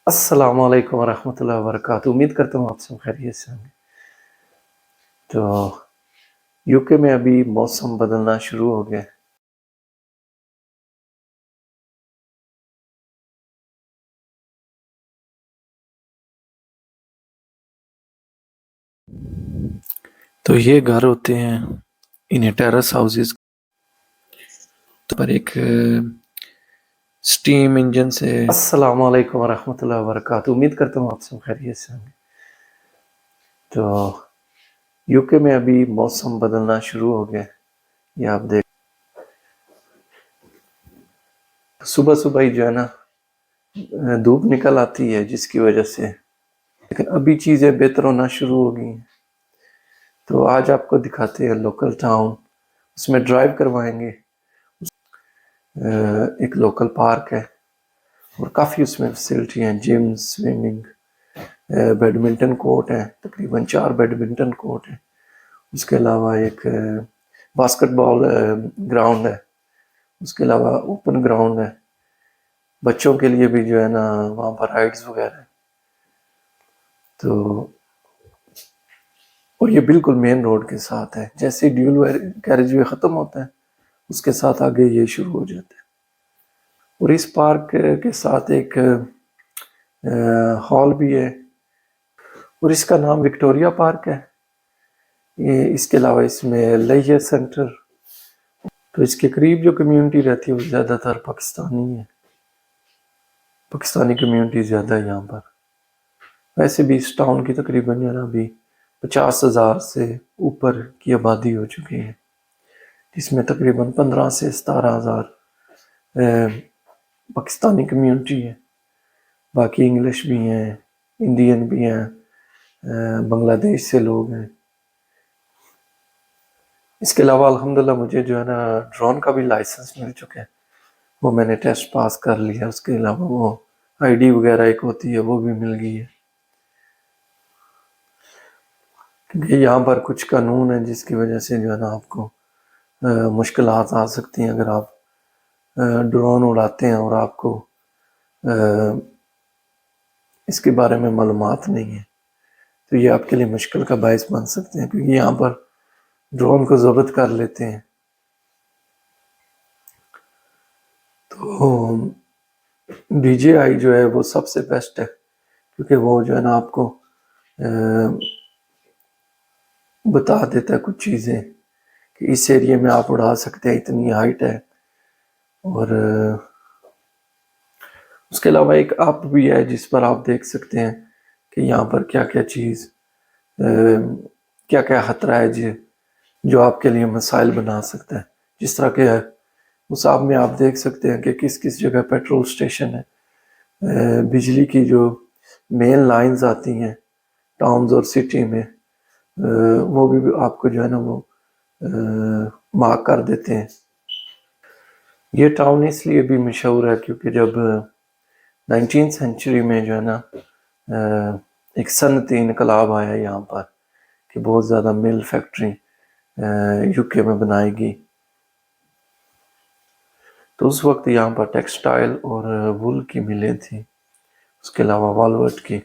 अस्सलाम वालेकुम वरहमतुल्लाहि वबरकातुहू। उम्मीद करता हूँ आप सब खैरियत से होंगे। तो यूके में अभी मौसम बदलना शुरू हो गया है। तो ये घर होते हैं, इन्हें टेरेस हाउसेस पर एक स्टीम इंजन से। अस्सलाम वालेकुम वरहमतुल्लाहि वबरकातुहू। उम्मीद करता हूँ आप सब खैरियत से होंगे। तो यूके में अभी मौसम बदलना शुरू हो गया है। ये आप देख, सुबह सुबह ही जो है ना धूप निकल आती है, जिसकी वजह से लेकिन अभी चीज़ें बेहतर होना शुरू हो गई हैं। तो आज आपको दिखाते हैं लोकल टाउन, उसमें ड्राइव करवाएंगे। एक लोकल पार्क है और काफ़ी उसमें फैसिलिटी हैं, जिम, स्विमिंग, बैडमिंटन कोर्ट है, तकरीबन 4 बैडमिंटन कोर्ट है। उसके अलावा एक बास्केटबॉल ग्राउंड है। उसके अलावा ओपन ग्राउंड है। बच्चों के लिए भी जो है ना वहाँ पर राइड्स वगैरह है। तो और ये बिल्कुल मेन रोड के साथ है। जैसे ड्यूल कैरेज वे ख़त्म होता है, उसके साथ आगे ये शुरू हो जाता है। और इस पार्क के साथ एक हॉल भी है और इसका नाम विक्टोरिया पार्क है। ये इसके अलावा इसमें लेजर सेंटर। तो इसके करीब जो कम्युनिटी रहती है वो ज़्यादातर पाकिस्तानी है। पाकिस्तानी कम्युनिटी ज़्यादा है यहाँ पर। वैसे भी इस टाउन की तकरीबन जो है ना अभी 50,000 से ऊपर की आबादी हो चुकी है, जिसमें तकरीबन 15 से 17,000 पाकिस्तानी कम्युनिटी है। बाकी इंग्लिश भी हैं, इंडियन भी हैं, बांग्लादेश से लोग हैं। इसके अलावा अल्हम्दुलिल्लाह मुझे जो है ना ड्रोन का भी लाइसेंस मिल चुका है। वो मैंने टेस्ट पास कर लिया। उसके अलावा वो आईडी वगैरह एक होती है, वो भी मिल गई है। क्योंकि यहाँ पर कुछ कानून है जिसकी वजह से जो है ना आपको मुश्किलात आ सकती हैं अगर आप ड्रोन उड़ाते हैं और आपको इसके बारे में मालूमात नहीं है, तो ये आपके लिए मुश्किल का बायस बन सकते हैं। क्योंकि यहाँ पर ड्रोन को ज़ब्त कर लेते हैं। तो DJI जो है वो सबसे बेस्ट है, क्योंकि वो जो है ना आपको बता देता है कुछ चीज़ें कि इस एरिया में आप उड़ा सकते हैं, इतनी हाइट है। और उसके अलावा एक ऐप भी है जिस पर आप देख सकते हैं कि यहाँ पर क्या क्या चीज़, क्या क्या खतरा है जो आपके लिए मसाइल बना सकता है। जिस तरह के उस ऐप में आप देख सकते हैं कि किस किस जगह पेट्रोल स्टेशन है, बिजली की जो मेन लाइंस आती हैं टाउन्स और सिटी में, वो भी आपको जो है ना वो मार्क कर देते हैं। ये टाउन इसलिए भी मशहूर है क्योंकि जब 19th सेंचुरी में जो है ना एक सनती इनकलाब आया यहाँ पर कि बहुत ज़्यादा मिल फैक्ट्री यूके में बनाएगी। तो उस वक्त यहाँ पर टेक्सटाइल और वूल की मिलें थी। उसके अलावा वॉलवर्ट की,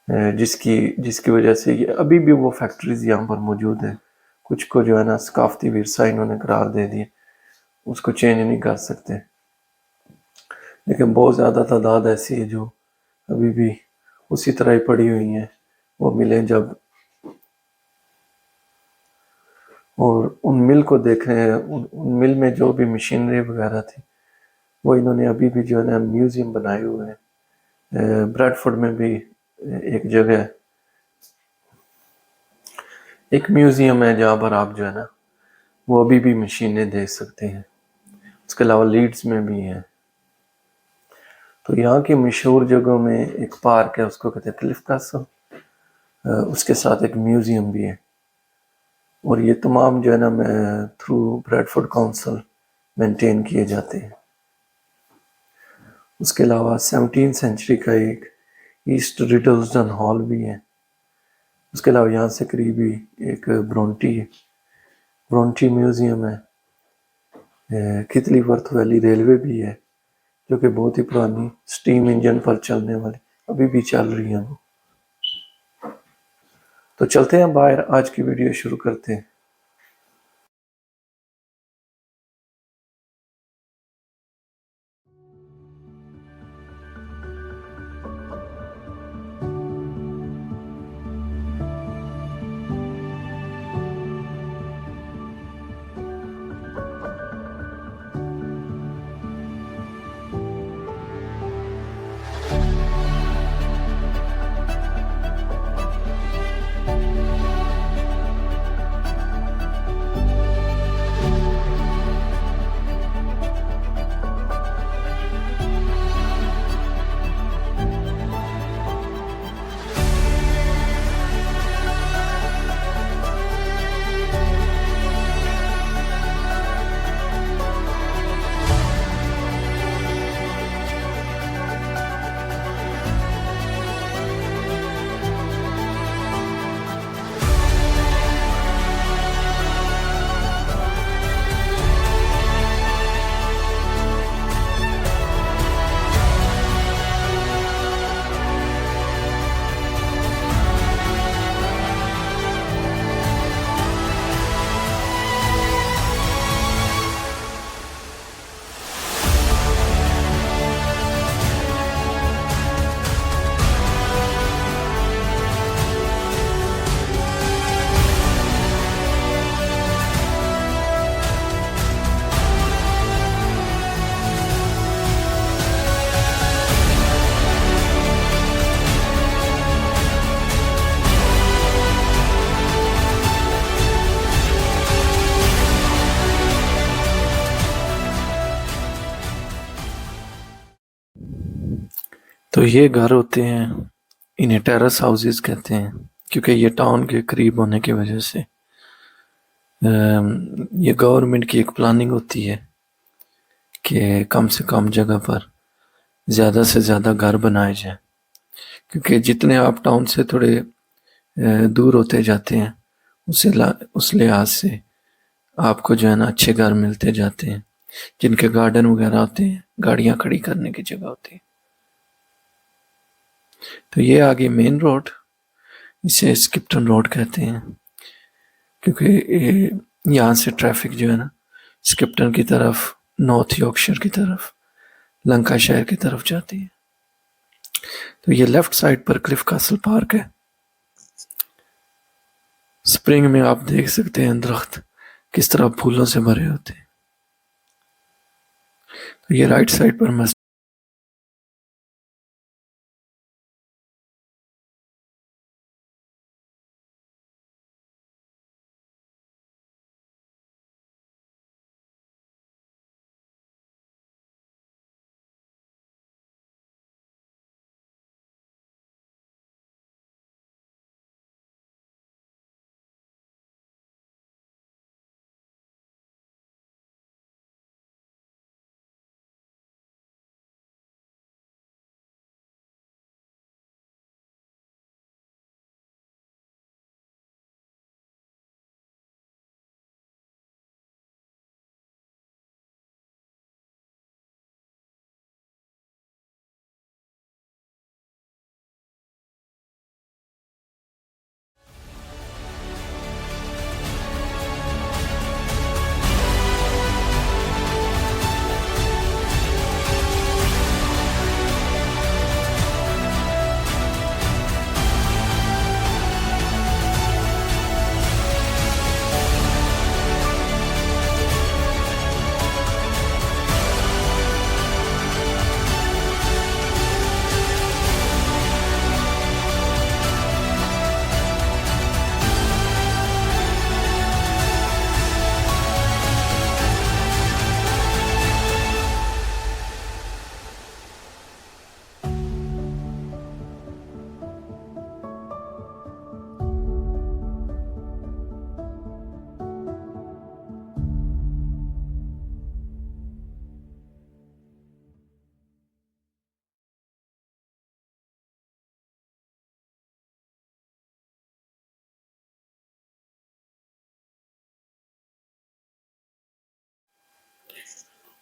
जिसकी जिसकी वजह से ये अभी भी वो फैक्ट्रीज यहाँ पर मौजूद हैं। कुछ को जो है ना सकाफती विरसा इन्होंने करार दे दिए, उसको चेंज नहीं कर सकते। लेकिन बहुत ज़्यादा तादाद ऐसी है जो अभी भी उसी तरह ही पड़ी हुई हैं। वो मिलें जब और उन मिल को देख रहे हैं, उन मिल में जो भी मशीनरी वगैरह थी वो इन्होंने अभी भी जो है ना म्यूज़ियम बनाए हुए हैं। ब्रैडफोर्ड में भी एक जगह एक म्यूज़ियम है जहाँ पर आप जो है ना वो अभी भी मशीनें देख सकते हैं। उसके अलावा लीड्स में भी है। तो यहाँ की मशहूर जगहों में एक पार्क है, उसको कहते हैं क्लिफ कैसल। उसके साथ एक म्यूज़ियम भी है। और ये तमाम जो है ना थ्रू ब्रैडफोर्ड काउंसिल मेंटेन किए जाते हैं। उसके अलावा 17th सेंचुरी का एक ईस्ट रिडल्सडन हॉल भी है। उसके अलावा यहाँ से करीबी एक ब्रोंटी म्यूज़ियम है। कितलीवर्थ वैली रेलवे भी है जो कि बहुत ही पुरानी स्टीम इंजन पर चलने वाली, अभी भी चल रही हैं वो। तो चलते हैं बाहर, आज की वीडियो शुरू करते हैं। तो ये घर होते हैं, इन्हें टेरेस हाउसेस कहते हैं, क्योंकि ये टाउन के करीब होने की वजह से ये गवर्नमेंट की एक प्लानिंग होती है कि कम से कम जगह पर ज़्यादा से ज़्यादा घर बनाए जाएं, क्योंकि जितने आप टाउन से थोड़े दूर होते जाते हैं उस लिहाज से आपको जो है ना अच्छे घर मिलते जाते हैं, जिनके गार्डन वगैरह होते हैं, गाड़ियाँ खड़ी करने की जगह होती है। तो ये आगे मेन रोड, इसे स्किप्टन रोड कहते हैं, क्योंकि यहाँ से ट्रैफिक जो है ना स्किप्टन की तरफ, नॉर्थ यॉर्कशायर की तरफ, लंकाशायर की तरफ जाती है। तो ये लेफ्ट साइड पर क्लिफ कासल पार्क है। स्प्रिंग में आप देख सकते हैं दरख्त किस तरह फूलों से भरे होते हैं। तो ये राइट साइड पर मस्जिद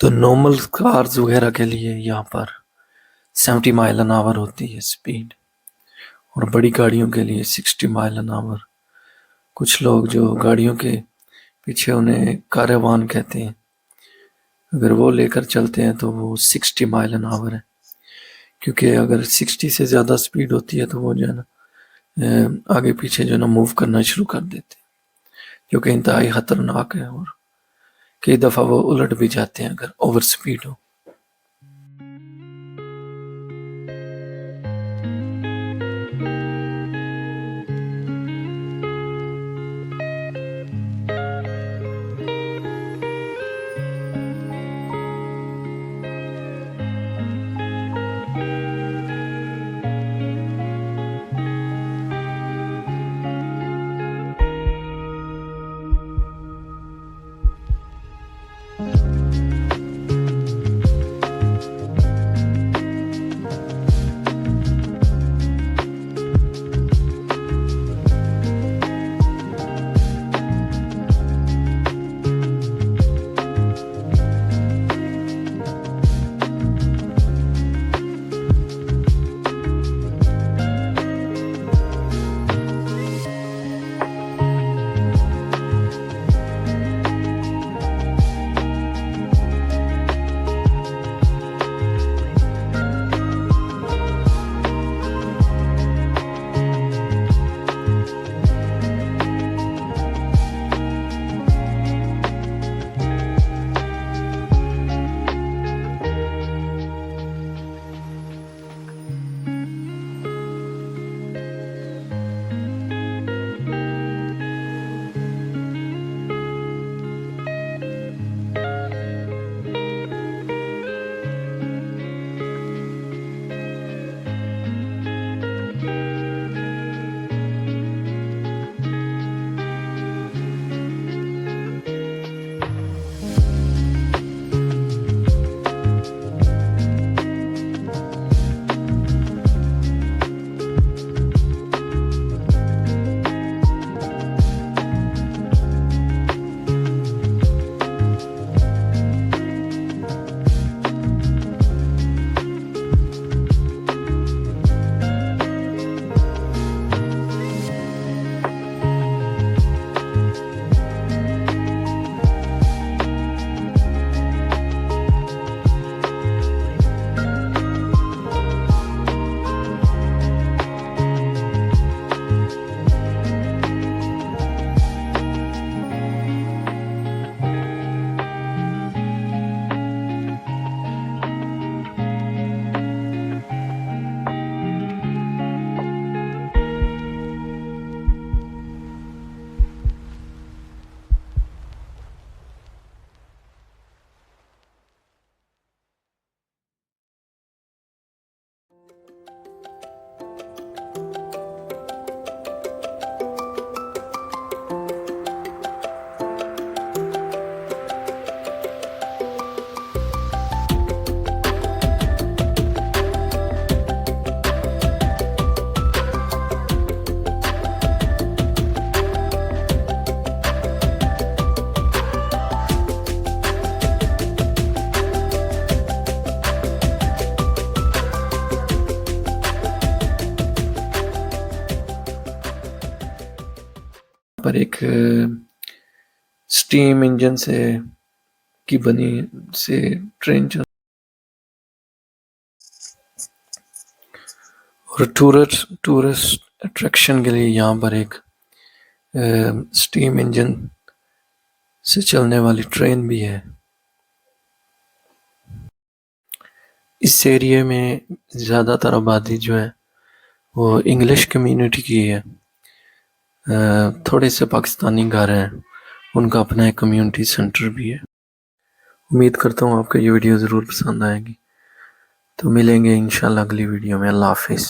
तो नॉर्मल कार्स वगैरह के लिए यहाँ पर 70 माइल एन आवर होती है स्पीड, और बड़ी गाड़ियों के लिए 60 माइल एन आवर। कुछ लोग जो गाड़ियों के पीछे उन्हें कारवान कहते हैं, अगर वो लेकर चलते हैं तो वो 60 माइल एन आवर है, क्योंकि अगर 60 से ज़्यादा स्पीड होती है तो वो जो है ना आगे पीछे जो है ना मूव करना शुरू कर देते हैं, जो कि इंतहाई ख़तरनाक है, और कई दफ़ा वो उलट भी जाते हैं अगर ओवर स्पीड हो। पर एक स्टीम इंजन से की बनी से ट्रेन चल, और टूरिस्ट अट्रैक्शन के लिए यहाँ पर एक स्टीम इंजन से चलने वाली ट्रेन भी है। इस एरिया में ज़्यादातर आबादी जो है वो इंग्लिश कम्युनिटी की है। थोड़े से पाकिस्तानी घर हैं, उनका अपना एक कम्युनिटी सेंटर भी है। उम्मीद करता हूँ आपको ये वीडियो ज़रूर पसंद आएगी। तो मिलेंगे इंशाल्लाह अगली वीडियो में। अल्लाह हाफिज़।